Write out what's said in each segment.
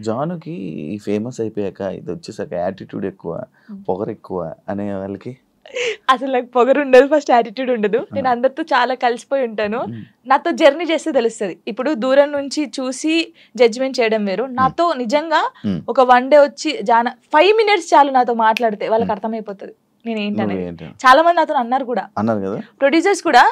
జానుకి ఈ ఫేమస్ అయిపోయాక ఇది వచ్చేసాక యాటిట్యూడ్ ఎక్కువ, పొగరు ఎక్కువ అనే వాళ్ళకి అసలు నాకు పొగరు ఉండదు, ఫస్ట్ యాటిట్యూడ్ ఉండదు. నేను అందరితో చాలా కలిసిపోయి ఉంటాను. నాతో జర్నీ చేస్తే తెలుస్తుంది. ఇప్పుడు దూరం నుంచి చూసి జడ్జిమెంట్ చేయడం వేరు. నాతో నిజంగా ఒక 1 డే వచ్చి 5 minutes చాలు నాతో మాట్లాడితే వాళ్ళకి అర్థమైపోతుంది నేను ఏంటనేది. చాలా మంది నాతో అన్నారు కూడా, అన్నారు కదా ప్రొడ్యూసర్స్ కూడా,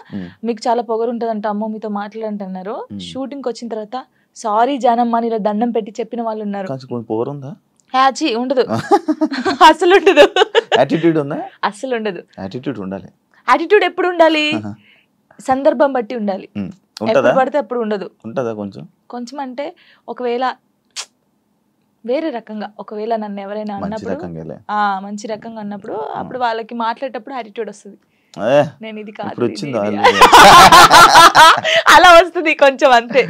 మీకు చాలా పొగరు ఉంటదంట అమ్మో మీతో మాట్లాడంటున్నారు. షూటింగ్ వచ్చిన తర్వాత సారీ జానమ్మ ఇలా దండం పెట్టి చెప్పిన వాళ్ళు ఉన్నారు. పొగరు ఉందా? హ్యాచీ ఉండదు, అసలు ఉండదు. యాటిట్యూడ్ ఉందా? అసలు ఉండదు. యాటిట్యూడ్ ఉండాలి. యాటిట్యూడ్ ఎప్పుడు ఉండాలి? సందర్భం బట్టి ఉండాలి. ఎప్పుడు పడితే అప్పుడు ఉండదు. ఉంటదా కొంచెం? కొంచెం అంటే ఒకవేళ వేరే రకంగా, ఒకవేళ నన్ను ఎవరైనా అన్నప్పుడు మంచి రకంగా అన్నప్పుడు అప్పుడు వాళ్ళకి మాట్లాడేటప్పుడు యాటిట్యూడ్ వస్తుంది. నేను ఇది కాదు అలా వస్తుంది కొంచెం, అంతే.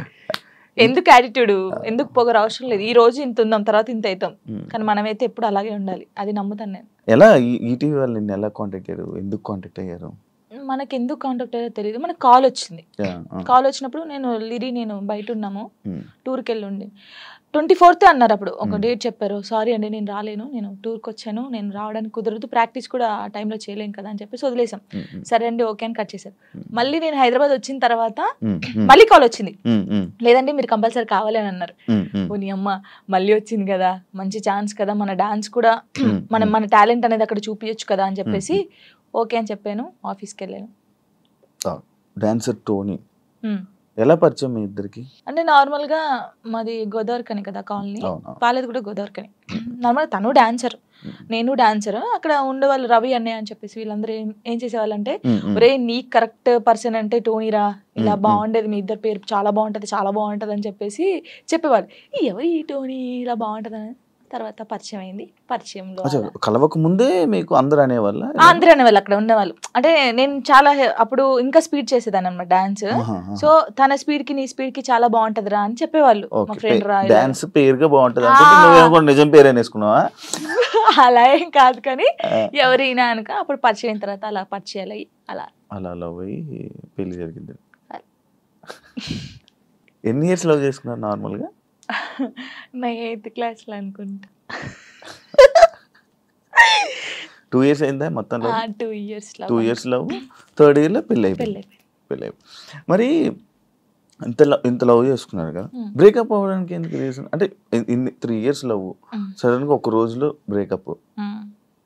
ఎందుకు యాటిట్యూడ్, ఎందుకు పొగరు అవసరం లేదు. ఈ రోజు ఇంత ఉందాం, తర్వాత ఇంత అవుతాం, కానీ మనమైతే ఎప్పుడు అలాగే ఉండాలి. అది నమ్ముతాను నేను. ఎలా ఈటీవీ వాళ్ళు నిన్ను ఎలా కాంటాక్ట్ అయ్యారు? ఎందుకు కాంటాక్ట్ అయ్యారు? మనకి ఎందుకు కాంటాక్ట్ అయ్యారో తెలియదు. మనకు కాల్ వచ్చింది. కాల్ వచ్చినప్పుడు నేను బయట ఉన్నాము, టూర్కి వెళ్ళి ఉండి 24th అన్నారు. అప్పుడు ఒక డేట్ చెప్పారు. సారీ అండి నేను రాలేను, నేను టూర్కి వచ్చాను, నేను రావడానికి కుదరదు, ప్రాక్టీస్ కూడా ఆ టైంలో చేయలేం కదా అని చెప్పేసి వదిలేసాం. సరే అండి ఓకే అని కట్ చేశారు. మళ్ళీ నేను హైదరాబాద్ వచ్చిన తర్వాత మళ్ళీ కాల్ వచ్చింది. లేదండి మీరు కంపల్సరీ కావాలి అని అన్నారు. నీ అమ్మ మళ్ళీ వచ్చింది కదా, మంచి ఛాన్స్ కదా, మన డాన్స్ కూడా మన టాలెంట్ అనేది అక్కడ చూపించచ్చు కదా అని చెప్పేసి ఓకే అని చెప్పాను. ఆఫీస్కి వెళ్ళాను. డాన్సర్ టోనీ ఎలా పరిచయం మీ ఇద్దరికి? అంటే నార్మల్ గా మాది గోదావరికని కదా కాలనీ, వాళ్ళది కూడా గోదావరికని. నార్మల్ తను డాన్సర్, నేను డాన్సర్. అక్కడ ఉండేవాళ్ళు రవి అన్నయ్య అని చెప్పేసి వీళ్ళందరూ ఏం చేసేవాళ్ళు అంటే, ఒరే నీ కరెక్ట్ పర్సన్ అంటే టోనీరా, ఇలా బాగుండేది మీ ఇద్దరు పేరు చాలా బాగుంటది, చాలా బాగుంటది అని చెప్పేసి చెప్పేవాళ్ళు. ఎవరు ఈ టోనీ ఇలా బాగుంటది అని తర్వాత పరిచయం అయింది. పరిచయంలో కలవక ముందే మీకు అందరూ అనేవాళ్ళు? అందరూ అనేవాళ్ళు అక్కడ ఉండేవాళ్ళు. అంటే నేను చాలా అప్పుడు ఇంకా స్పీడ్ చేసేదాన్ని అన్నమాట డాన్స్. సో తన స్పీడ్ కి నీ స్పీడ్ కి చాలా బాగుంటదిరా అని చెప్పేవాళ్ళు. మా ఫ్రెండ్ రా డాన్స్ పేరుగా బాగుంటది అంటే నువ్వేమో నిజం పేరు అనేసుకున్నావా? అలా ఏం కాదు, కానీ ఎవరైనా అనుక అప్పుడు పరిచయం అయిన తర్వాత అలా పరిచయాలు అయ్యి అలా లవ్ అయ్యి పెళ్లి జరిగింది. ఎన్ని ఇయర్స్ లవ్ చేసుకున్నారు నార్మల్ గా? నా 8th క్లాస్లో అనుకుంటా. 2 years అయిందా మొత్తం? 2 years 2 years love, 3rd year లో పెళ్ళి అయిపోయింది. మరి ఇంత లవ్ చేసుకున్నారు కదా, బ్రేకప్ అవ్వడానికి ఎందుకు రీజన్? అంటే 3 years లవ్, సడన్ గా ఒక రోజులో బ్రేకప్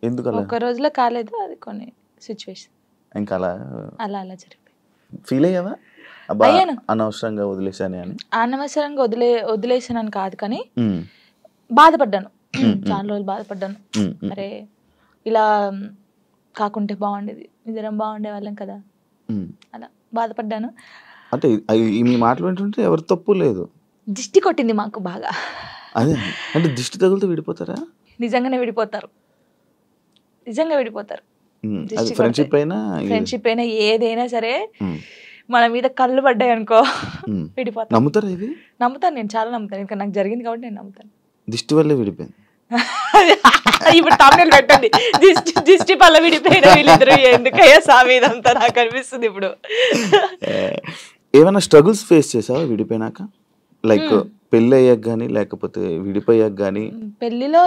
ఎందుకు? అలా ఒక రోజులో కాలేదు, అది కొన్ని సిచ్యువేషన్ ఇంకా అలా జరిగిపోయింది. ఫీల్ అయ్యావా అనవసరంగా వదిలేసాను అని? అనవసరంగా వదిలేసానని కాదు, కానీ బాధపడ్డాను. చాలా రోజులు బాధపడ్డాను. అరే ఇలా కాకుంటే బాగుండేది, ఇద్దరం బాగుండే వాళ్ళం కదా, అలా బాధపడ్డాను. అంటే మీ మాటలు వింటుంటే ఎవరి తప్పు లేదు. దిష్టి కొట్టింది మాకు బాగా. అదే అంటే దిష్టి తగులుతూ విడిపోతారా? నిజంగానే విడిపోతారు, నిజంగా విడిపోతారు. ఫ్రెండ్షిప్ అయినా ఏదైనా సరే మన మీద కళ్ళు పడ్డాయి అనుకో విడిపోతాను. నమ్ముతారా ఇది? నమ్ముతాను, నేను చాలా నమ్ముతాను. ఇంకా నాకు జరిగింది కాబట్టి నేను నమ్ముతాను. దిష్టి వల్లే విడిపోయింది. ఇప్పుడు తమిళ పెట్టండి, దిష్టి వల్ల విడిపోయిన వీళ్ళిద్దరు ఎందుకయ్యా సామి ఇదంతా నాకు అనిపిస్తుంది ఇప్పుడు. ఏమైనా స్ట్రగుల్స్ ఫేస్ చేసావా విడిపోయినాక? లైక్ పెళ్ళి అయ్యాక కానీ లేకపోతే విడిపోయాక కానీ? పెళ్లిలో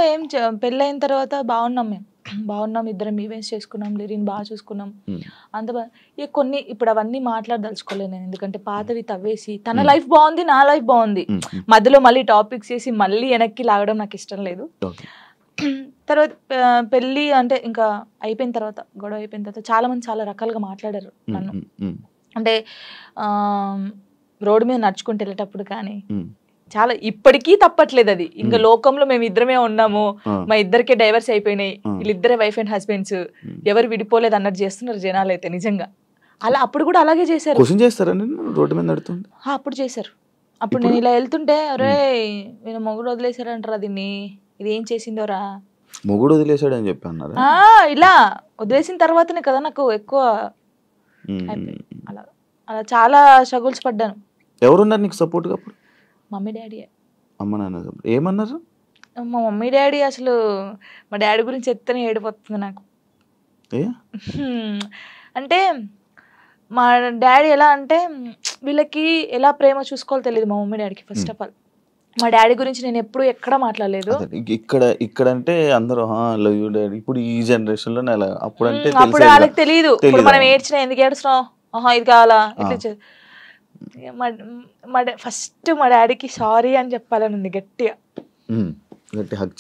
పెళ్ళి అయిన తర్వాత బాగున్నాం, ఇద్దరం ఈవెంట్స్ చేసుకున్నాం, లిరిన్ బాగా చూసుకున్నాం, అంత బాగా. కొన్ని ఇప్పుడు అవన్నీ మాట్లాడదలుచుకోలేదు నేను, ఎందుకంటే పాతవి తవ్వేసి తన లైఫ్ బాగుంది, నా లైఫ్ బాగుంది, మధ్యలో మళ్ళీ టాపిక్స్ చేసి మళ్ళీ వెనక్కి లాగడం నాకు ఇష్టం లేదు. తర్వాత పెళ్ళి అంటే ఇంకా అయిపోయిన తర్వాత, గొడవ అయిపోయిన తర్వాత చాలా మంది చాలా రకాలుగా మాట్లాడారు నన్ను. అంటే రోడ్డు మీద నడుచుకుంటూ వెళ్ళేటప్పుడు కానీ చాలా, ఇప్పటికీ తప్పట్లేదు అది. ఇంకా లోకంలో మేము ఇద్దరమే ఉన్నాము, మా ఇద్దరికే డైవర్స్ అయిపోయినాయి, వీళ్ళిద్దరే వైఫ్ అండ్ హస్బెండ్స్, ఎవరు విడిపోలేదు అన్నట్టు చేస్తున్నారు జనాలు అయితే. నిజంగా అలా అప్పుడు కూడా అలాగే చేశారు. రోడ్డు మీద నడుతుంటే అప్పుడు చేశారు. అప్పుడు నేను ఇలా వెళ్తుంటే, అరే నేను మొగుడు వదిలేశారంటారా దీన్ని, ఇది ఏం చేసిందోరా, మొగుడు వదిలేశాడు అని చెప్పి అన్నారు. ఇలా వదిలేసిన తర్వాతనే కదా నాకు ఎక్కువ అలా అలా చాలా స్ట్రగుల్స్ పడ్డాను. ఎవరున్నారు నీకు సపోర్ట్ గా అప్పుడు? Mummy daddy. అమ్మ నాన్న ఏమన్నారు? మా మమ్మీ డాడీ అసలు, మా డాడీ గురించి చెప్తేనే ఏడిపోతుంది నాకు. అంటే మా డాడీ ఎలా అంటే, వీళ్ళకి ఎలా ప్రేమ చూసుకోవాలో తెలియదు మా మమ్మీ డాడీకి. ఫస్ట్ ఆఫ్ ఆల్ మా డాడీ గురించి నేను ఎప్పుడు ఎక్కడ మాట్లాడలేదు. ఇక్కడ అంటే అందరూ లవ్ యూ డాడీ. ఇప్పుడు ఈ జనరేషన్ లో అప్పుడు అంటే అప్పుడు వాళ్ళకి తెలియదు. ఇప్పుడు మనం ఏడ్చినా ఎందుకు ఏడుస్తున్నాం, ఇది కావాలా ఇట్లా. ఫస్ట్ మా డాడీకి సారీ అని చెప్పాలని ఉంది గట్టిగా, హగ్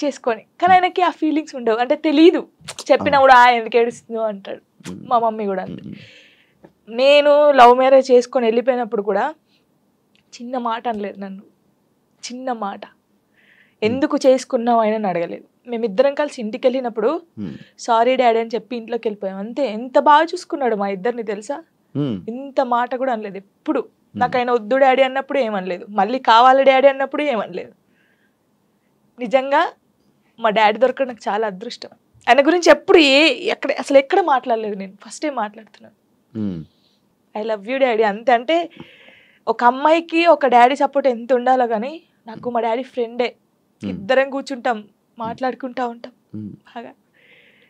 చేసుకొని. కానీ ఆయనకి ఆ ఫీలింగ్స్ ఉండవు, అంటే తెలీదు. చెప్పినా కూడా ఎందుకు ఏడుస్తుందో అంటాడు. మా మమ్మీ కూడా అంతే. నేను లవ్ మ్యారేజ్ చేసుకొని వెళ్ళిపోయినప్పుడు కూడా చిన్న మాట అనలేదు నన్ను, చిన్న మాట. ఎందుకు చేసుకున్నావు ఆయన అడగలేదు. మేమిద్దరం కలిసి ఇంటికి వెళ్ళినప్పుడు సారీ డాడీ అని చెప్పి ఇంట్లోకి వెళ్ళిపోయాం అంతే. ఎంత బాగా చూసుకున్నాడు మా ఇద్దరిని తెలుసా, ఇంత మాట కూడా అనలేదు ఎప్పుడు. నాకు ఆయన వద్దు డాడీ అన్నప్పుడు ఏమనలేదు, మళ్ళీ కావాలి డాడీ అన్నప్పుడు ఏమనలేదు. నిజంగా మా డాడీ దొరకడం నాకు చాలా అదృష్టం. ఆయన గురించి ఎప్పుడు అసలు ఎక్కడ మాట్లాడలేదు. నేను ఫస్ట్ టైం మాట్లాడుతున్నాను. ఐ లవ్ యూ డాడీ అంతే. అంటే ఒక అమ్మాయికి ఒక డాడీ సపోర్ట్ ఎంత ఉండాలో కానీ నాకు మా డాడీ ఫ్రెండే. ఇద్దరం కూర్చుంటాం, మాట్లాడుకుంటా ఉంటాం బాగా.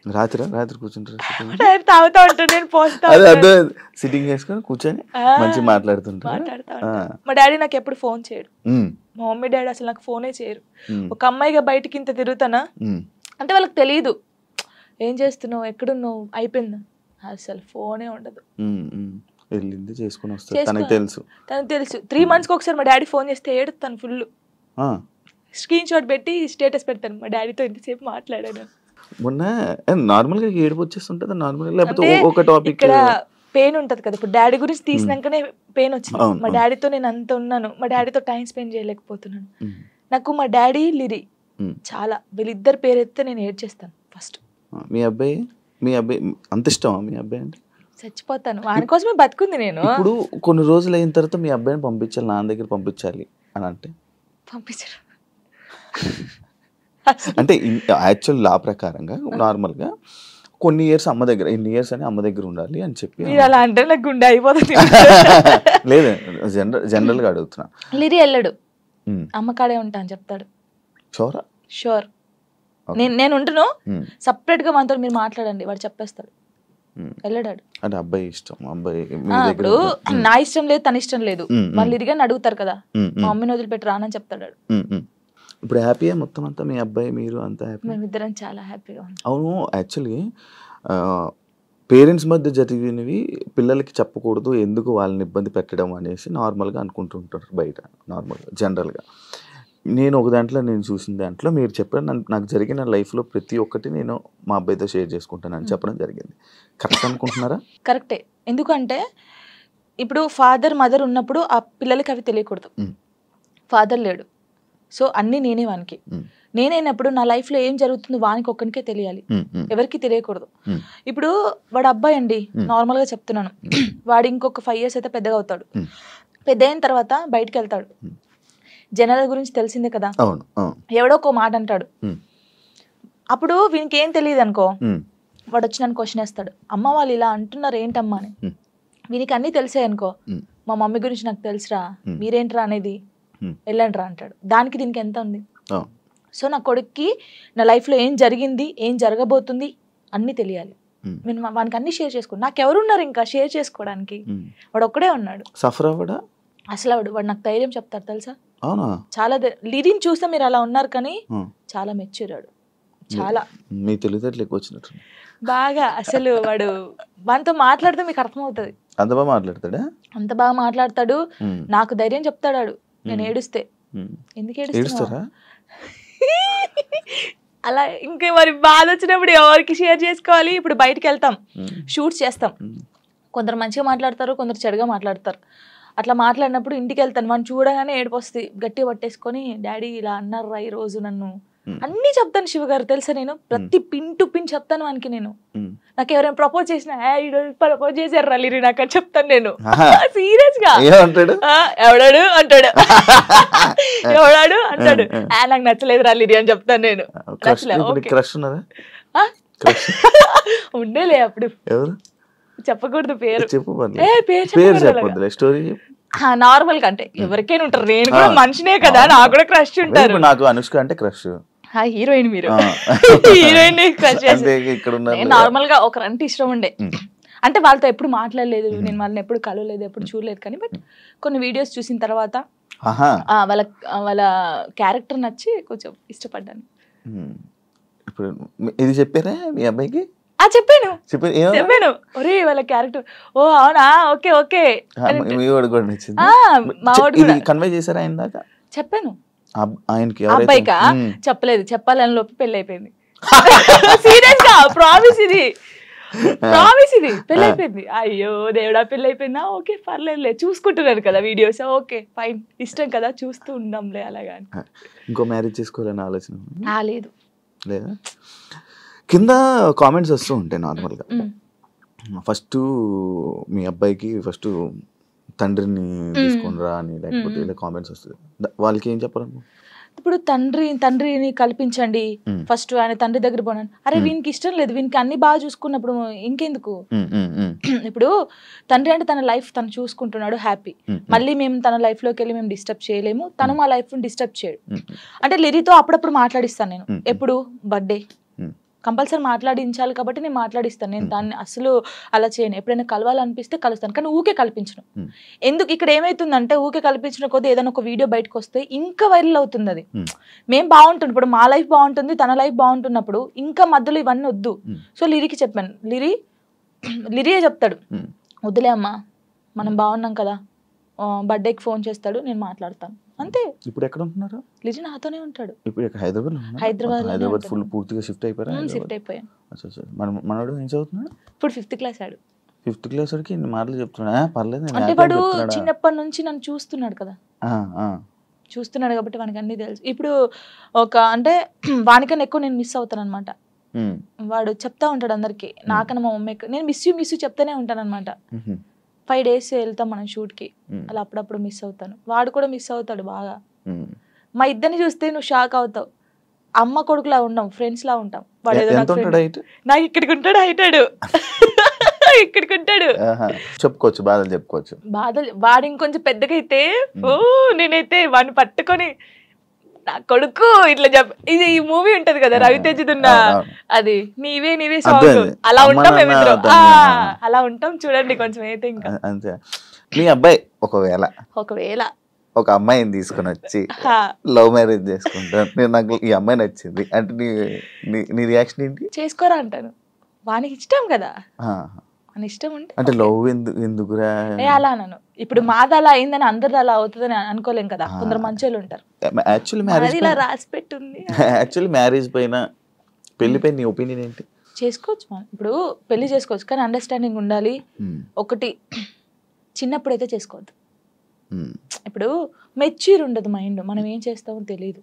రాత్రి కూర్చుంటారు, తాగుతా ఉంటాను, నేను పోస్తా సిట్టింగ్ చేసుకొని కూర్చొని మంచిగా మాట్లాడుతా. మా డాడీ నాకు ఎప్పుడు ఫోన్ చేయడు, మా మమ్మీ డాడీ అసలు నాకు ఫోనే చేయరు. ఒక అమ్మాయిగా బయటకి ఇంత తిరుగుతానా అంటే వాళ్ళకి తెలియదు ఏం చేస్తున్నావు, ఎక్కడున్నావు, అయిపోయిందా, అసలు ఫోనే ఉండదు. తనకు తెలుసు 3 months ఒకసారి మా డాడీ ఫోన్ చేస్తే ఏడుస్తాను ఫుల్. స్క్రీన్ షాట్ పెట్టి స్టేటస్ పెడతాను, మా డాడీతో ఇంతసేపు మాట్లాడాను. మొన్న నార్మల్గా ఏడుపు వచ్చేస్తుంటది నార్మల్గా, లేకపోతే ఒక టాపిక్ ఇక్కడ పెయిన్ ఉంటది కదా. ఇప్పుడు డాడీ గురించి తీసినాకనే పెయిన్ వచ్చింది. మా డాడీతో నేను అంత ఉన్నాను, మా డాడీతో టైం స్పెండ్ చేయలేకపోతున్నాను. నాకు మా డాడీ లిరి చాలా, వీళ్ళిద్దరు పేరు ఎత్తే నేను ఏడ్చేస్తాను ఫస్ట్. మీ అబ్బాయి అంత ఇష్టమా మీ అబ్బాయి అంటే? చచ్చిపోతాను వాని కోసమే బతుకుంది నేను. ఇప్పుడు కొన్ని రోజులు అయిన తర్వాత మీ అబ్బాయిని పంపించాలి, నాన్న దగ్గర పంపించాలి అని అంటే పంపించరు. అంటే యాక్చువల్ లా ప్రకారంగా నార్మల్గా కొన్ని ఇయర్స్ అమ్మ దగ్గర, ఇన్ని ఇయర్స్ అని అమ్మ దగ్గర ఉండాలి అని చెప్పి. అలా అంటే నాకు గుండె అయిపోతుంది. లేదు జనరల్గా అడుగుతున్నా. లిరి వెళ్ళడు, అమ్మకాడే ఉంటా అని చెప్తాడు. షూర్ నేను ఉంటును, సపరేట్ గా మనతో మీరు మాట్లాడండి వాడు చెప్పేస్తాడు. వెళ్ళడాడు. అంటే అబ్బాయి ఇష్టం, అబ్బాయి ఇప్పుడు నా ఇష్టం లేదు తన ఇష్టం లేదు, వాళ్ళు ఇరిగాని అడుగుతారు కదా, మా మమ్మీని వదిలిపెట్టి రానని చెప్తాడు. ఇప్పుడు హ్యాపీయా మొత్తం అంతా, మీ అబ్బాయి మీరు అంతా హ్యాపీ? మేమిద్దరం చాలా హ్యాపీగా ఉన్నాం. అవును, యాక్చువల్లీ పేరెంట్స్ మధ్య జరిగినవి పిల్లలకి చెప్పకూడదు, ఎందుకు వాళ్ళని ఇబ్బంది పెట్టడం అనేసి నార్మల్గా అనుకుంటుంటారు బయట నార్మల్గా జనరల్గా. నేను ఒక దాంట్లో నేను చూసిన దాంట్లో మీరు చెప్పారు, నాకు జరిగిన లైఫ్లో ప్రతి ఒక్కటి నేను మా అబ్బాయితో షేర్ చేసుకుంటాను అని చెప్పడం జరిగింది. కరెక్ట్ అనుకుంటున్నారా? కరెక్టే. ఎందుకంటే ఇప్పుడు ఫాదర్ మదర్ ఉన్నప్పుడు ఆ పిల్లలకి అవి తెలియకూడదు. ఫాదర్ లేడు, సో అన్నీ నేనే వానికి. నేనైనప్పుడు నా లైఫ్లో ఏం జరుగుతుందో వానికి ఒక్కనికే తెలియాలి, ఎవరికి తెలియకూడదు. ఇప్పుడు వాడు అబ్బాయి అండి, నార్మల్గా చెప్తున్నాను, వాడు ఇంకొక 5 years అయితే పెద్దగా అవుతాడు. పెద్ద అయిన తర్వాత బయటకు వెళ్తాడు, జనాల గురించి తెలిసిందే కదా, ఎవడో ఒక మాట అంటాడు. అప్పుడు వీనికి ఏం తెలియదు అనుకో, వాడు వచ్చి నన్ను క్వశ్చన్ వేస్తాడు, అమ్మ వాళ్ళు ఇలా అంటున్నారు ఏంటమ్మా అని. వీనికి అన్నీ తెలిసాయి అనుకో, మా మమ్మీ గురించి నాకు తెలుసురా, మీరేంట్రా అనేది, వెళ్ళండి రా అంటాడు. దానికి దీనికి ఎంత ఉంది. సో నా కొడుక్కి నా లైఫ్లో ఏం జరిగింది, ఏం జరగబోతుంది అన్నీ తెలియాలి. నేను వానికి అన్ని షేర్ చేసుకో, నాకెవరున్నారు ఇంకా షేర్ చేసుకోవడానికి, వాడు ఒక్కడే ఉన్నాడు. సఫర్ అవ్వడా అసలు వాడు నాకు ధైర్యం చెప్తాడు తెలుసా. చాలా లీడింగ్ చూస్తే మీరు అలా ఉన్నారు కానీ చాలా మెచ్యూరాడు, చాలా మీ తెలివితేటలు ఎక్కువ వచ్చినట్టు బాగా. అసలు వాడు వానితో మాట్లాడితే మీకు అర్థమవుతుంది. అంత బాగా మాట్లాడతాడా? అంత బాగా మాట్లాడతాడు, నాకు ధైర్యం చెప్తాడు. నేను ఏడుస్తే ఎందుకు ఏడుస్తారా అలా. ఇంకా మరి బాధ వచ్చినప్పుడు ఎవరికి షేర్ చేసుకోవాలి. ఇప్పుడు బయటకు వెళ్తాం, షూట్స్ చేస్తాం, కొందరు మంచిగా మాట్లాడతారు, కొందరు చెడుగా మాట్లాడతారు. అట్లా మాట్లాడినప్పుడు ఇంటికి వెళ్తాను, వాడిని చూడగానే ఏడుపు వస్తుంది, గట్టిగా పట్టేసుకొని డాడీ ఇలా అన్నారా ఈ రోజు నన్ను అన్నీ చెప్తాను. శివ గారు తెలుసా, నేను ప్రతి పిన్ టు పిన్ చెప్తాను వానికి. నేను నాకు ఎవరైనా ప్రపోజ్ చేసినా ప్రపోజ్ చేశారు రలీరి నాకు అని చెప్తాను నేను సీరియస్ గా. ఎవడాడు అంటాడు, ఎవడాడు అంటాడు, నాకు నచ్చలేదు రలీరి అని చెప్తాను నేను. ఉండేలే అప్పుడు, చెప్పకూడదు పేరు, నార్మల్ గా అంటే ఎవరికైనా ఉంటారు, నేను కూడా మనిషినే కదా, నాకు కూడా క్రష్ ఉంటారు. నాకు అనుష్క అంటే క్రష్, హీరోయిన్ మీరు హీరోయిన్ క్రష్. నార్మల్ గా ఒకరంటే ఇష్టం ఉండే, అంటే వాళ్ళతో ఎప్పుడు మాట్లాడలేదు, నేను వాళ్ళని ఎప్పుడు కలవలేదు, ఎప్పుడు చూడలేదు కానీ బట్ కొన్ని వీడియోస్ చూసిన తర్వాత ఆహా వాళ్ళ వాళ్ళ క్యారెక్టర్ నచ్చి కొంచెం ఇష్టపడ్డాను. ఇప్పుడు ఇది చెప్పారా మీ అబ్బాయికి? చెప్పాను చెప్పారు చెప్పాను ఒరే వాళ్ళ క్యారెక్టర్ ఓ అవునా ఓకే ఓకే మీ వాడు కూడా నచ్చింది. మా వాడు ఇది కూడా కన్వే చేశారా ఆయన దాకా? చెప్పాను. ఆయనకి అబ్బాయికా చెప్పలేదు, చెప్పాలని లోపు పెళ్లి అయిపోయింది. సీరియస్ గా ప్రామిస్ ఇది పెళ్లి అయిపోయింది. అయ్యో దేవుడా పెళ్లి అయిపోయిందా, ఓకే పర్లేదులే చూసుకుంటున్నారు కదా వీడియోస్, ఓకే ఫైన్ ఇష్టం కదా చూస్తూ ఉందాంలే అలాగా. ఇంకో మ్యారేజ్ చేసుకోవాలని ఆలోచన లేదు లేదా? కింద కామెంట్స్ వస్తూ ఉంటాయి నార్మల్గా. ఫస్ట్ మీ అబ్బాయికి ఫస్ట్ తండ్రిని తీసుకునిరా అని లేకపోతే ఇలా కామెంట్స్ వస్తుంది, వాళ్ళకి ఏం చెప్పరు? ఇప్పుడు తండ్రిని కల్పించండి ఫస్ట్, ఆయన తండ్రి దగ్గర పోనండి. అరే వీనికి ఇష్టం లేదు, వీనికి అన్ని బాగా చూసుకున్నప్పుడు ఇంకెందుకు? ఇప్పుడు తండ్రి అంటే తన లైఫ్ తను చూసుకుంటున్నాడు హ్యాపీ, మళ్ళీ మేము తన లైఫ్ లోకి వెళ్ళి మేము డిస్టర్బ్ చేయలేము, తను మా లైఫ్ డిస్టర్బ్ చేయడు. అంటే లిరితో అప్పుడప్పుడు మాట్లాడిస్తాను నేను, ఎప్పుడు బర్త్డే కంపల్సరీ మాట్లాడించాలి కాబట్టి నేను మాట్లాడిస్తాను. నేను దాన్ని అసలు అలా చేయను, ఎప్పుడైనా కలవాలనిపిస్తే కలుస్తాను, కానీ ఊకే కల్పించను. ఎందుకు ఇక్కడ ఏమైతుందంటే ఊకే కల్పించిన కొద్ది ఏదైనా ఒక వీడియో బయటకు వస్తే ఇంకా వైరల్ అవుతుంది. అది మేము బాగుంటుంది, ఇప్పుడు మా లైఫ్ బాగుంటుంది, తన లైఫ్ బాగుంటున్నప్పుడు ఇంకా మధ్యలో ఇవన్నీ వద్దు. సో లిరికి చెప్పాను, లిరియే చెప్తాడు వద్దులే అమ్మా మనం బాగున్నాం కదా, బర్త్డేకి ఫోన్ చేస్తాడు నేను మాట్లాడతాను అంతే. ఇప్పుడు ఎక్కడ ఉంటున్నారు? లిరి నాతోనే ఉంటాడు. ఇప్పుడు హైదరాబాద్ ఫుల్ పూర్తిగా షిఫ్ట్ అయిపోయారా? షిఫ్ట్ అయిపోయాను. మనోడు ఏం చదువుతున్నాడు? ఇప్పుడు 5th క్లాస్ ఆడు. 5th క్లాస్ వాడికి ఇన్ని మాటలు చెప్తున్నా పర్లేదు అంటే వాడు చిన్నప్పటి నుంచి నన్ను చూస్తున్నాడు కదా, చూస్తున్నాడు కాబట్టి వానికి అన్ని తెలుసు. ఇప్పుడు ఒక అంటే వానికన్నా ఎక్కువ నేను మిస్ అవుతాను అనమాట. వాడు చెప్తా ఉంటాడు అందరికి, నాకన్నా మా మమ్మీకి నేను మిస్ యూ చెప్తానే ఉంటాను అనమాట. 5 days వెళ్తాం మనం షూట్కి, అలా అప్పుడప్పుడు మిస్ అవుతాను, వాడు కూడా మిస్ అవుతాడు బాగా. మా ఇద్దరిని చూస్తే నువ్వు షాక్ అవుతావు, అమ్మ కొడుకులా ఉన్నాం, ఫ్రెండ్స్ లా ఉంటాం. వాడు ఏదో నాకు ఇక్కడికి ఉంటాడు, హైటాడు ఇక్కడికి ఉంటాడు. చెప్పుకోవచ్చు బాధలు వాడు ఇంకొంచెం పెద్దగా అయితే నేనైతే వాడిని పట్టుకొని నా కొడుకు ఇట్లా ఇది ఈ మూవీ ఉంటది కదా రవితేజదున్న, అది నీవే సాంగ్, అలా ఉంటాం మేమిద్దరం, అలా ఉంటాం చూడండి కొంచెం అయితే. ఇంకా అంతే. మీ అబ్బాయి ఒకవేళ ఒక అమ్మాయిని తీసుకుని వచ్చి లవ్ మ్యారేజ్ చేసుకుంటాను, నాకు ఈ అమ్మాయి నచ్చింది అంటే నీ రియాక్షన్ ఏంటి? చేసుకోరా అంటాను, వానికి ఇష్టం కదా, అని ఇష్టం అంటే లవ్ ఎందుకురా అలా అన్నాను. ఇప్పుడు మాది అలా అయిందని అందరిది అలా అవుతుందని అనుకోలేం కదా, కొందరు మంచోళ్ళు ఉంటారు. యాక్చువల్లీ మ్యారేజ్ పైన పెళ్లి పైన నీ ఒపీనియన్ ఏంటి? చేసుకోవచ్చు మనం, ఇప్పుడు పెళ్లి చేసుకోవచ్చు, కానీ అండర్స్టాండింగ్ ఉండాలి. ఒకటి చిన్నప్పుడైతే చేసుకోవద్దు, ఇప్పుడు మెచ్యూర్ ఉండదు మైండ్, మనం ఏం చేస్తామో తెలియదు.